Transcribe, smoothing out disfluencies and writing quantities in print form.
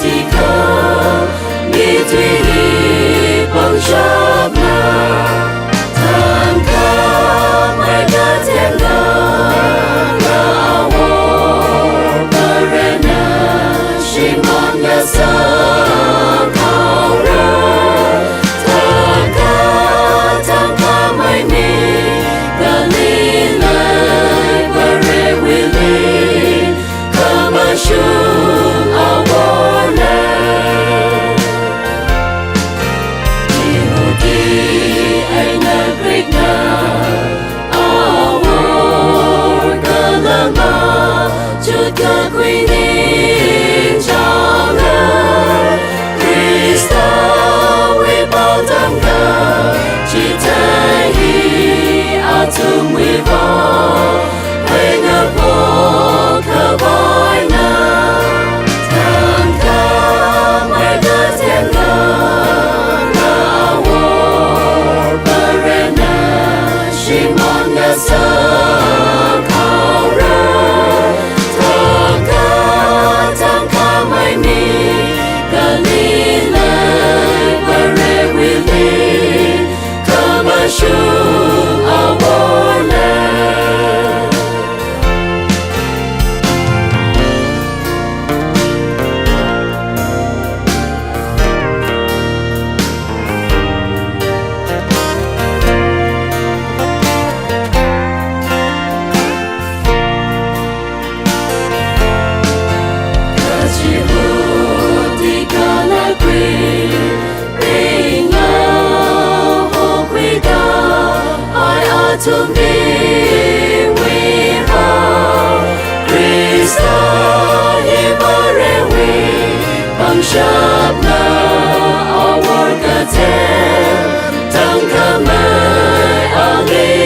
chỉ khờ mi tuy hi bằng chấp na thang ca mai đã thiên na awor parena Shimanda sa khao ra thang ca mai mi galilei pare wili kama shum awor land Yehudi aina great na awor galama chut ka queen chao la Krista we bao tam ka chỉ thấy hi atum we bao we ngập vô khờ voi na thang ca mai đã thiên na awor parena Shimanda sa khao ra thang ca mai mi galilei pare wili kama shum awor land Yehudi kana queen na ho quida ai atum ni we ha Krista hi pare we bằng shap na awor ka te tang ka mai ali